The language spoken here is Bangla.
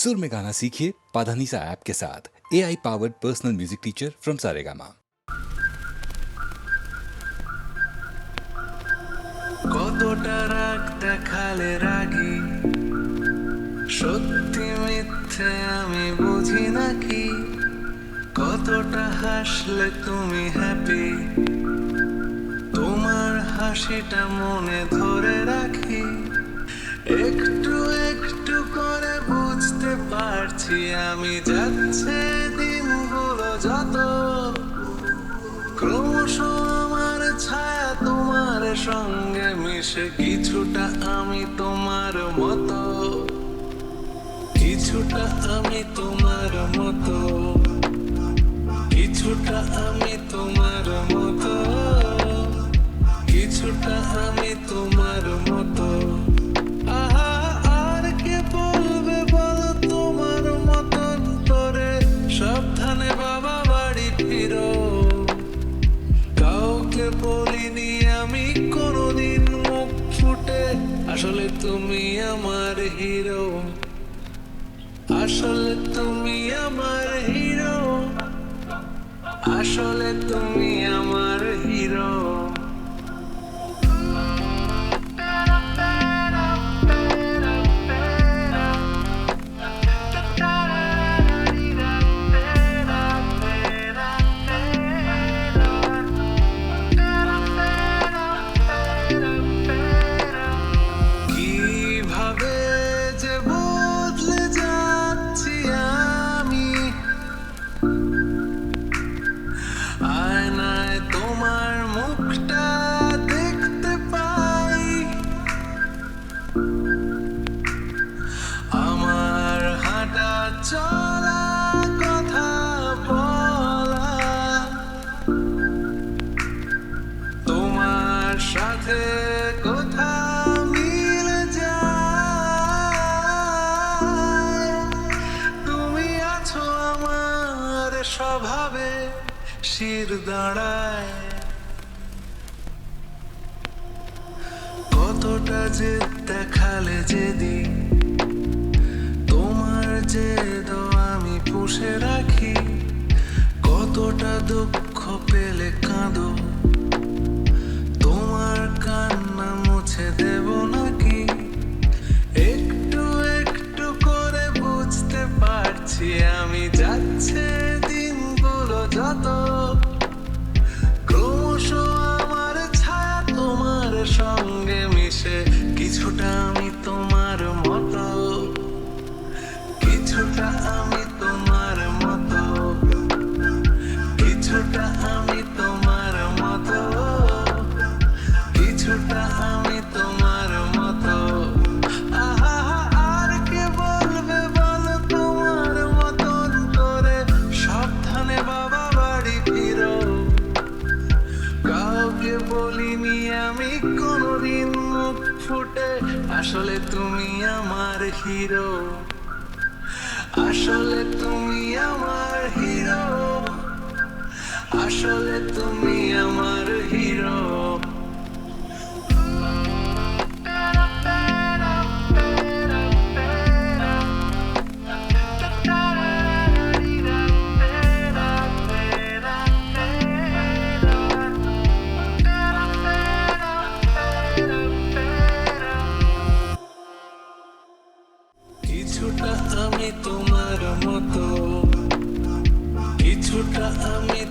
सुर में गाना सीखिए पाधानीसा ऐप के साथ। AI powered personal music teacher from Saregama. কতটা রাগ দেখালে রাগি, সত্যি মিথ্যে আমি বুঝি নাকি, কতটা হাসলে তুমি হ্যাপি, তোমার হাসিটা মনে ধরে রাখি, একটু একটু করে বুঝতে পারছি আমি যাচ্ছে দিনগুলো যত, ক্রমশ আমার ছায়া তোমার সঙ্গে মিশে, কিছুটা আমি তোমার মতো, কিছুটা আমি তোমার মতো, কিছুটা আমি তোমার মতো, কিছুটা আমি তোমার মতো। আহা, আর কে বলবে বলো তোমার মতন করে, সাবধানে বাবা বাড়ি ফিরো। কাউকে বলিনি আমি কোনোদিন মুখ ফুটে, আসলে তুমি আমার হিরো, আসলে তুমি আমার হিরো, আসলে তুমি আমার হিরো। কিভাবে যে বদলে যাচ্ছি আমি, আয়নায় তোমার মুখটা দেখতে পাই, আমার হাঁটা চলা কথা বলা তোমার সাথে কোথা মিলে যায়, তুমি আছো আমার স্বভাবে শির দাঁড়ায়, কতটা যে দেখালে যেদিন, তোমার জেদ আমি পুষে রাখি, কতটা দুঃখ পেলে কাঁদো, তোমার কান্না মুছে দেব নাকি, একটু একটু করে বুঝতে পারছি আমি যাচ্ছে দিনগুলো যত, ক্রমশ আমার ছায়া তোমার সঙ্গে মিশে, কিছুটা আমি তোমার মতো, কিছুটা আমি তোমার মতো, কিছুটা আমি তোমার মতো, কিছুটা আমি তোমার মতো। আহা, আর কে বলবে বলো তোমার মতন করে, সাবধানে বাবা বাড়ি ফিরো। কাউকে বলিনি আমি কোনোদিন মুখ ফুটে, আসলে তুমি আমার হিরো, আসলে তুমি আমার হিরো, আসলে তুমি আমার হিরো। কিছুটা আমি তোমার মতো, কিছুটা আমি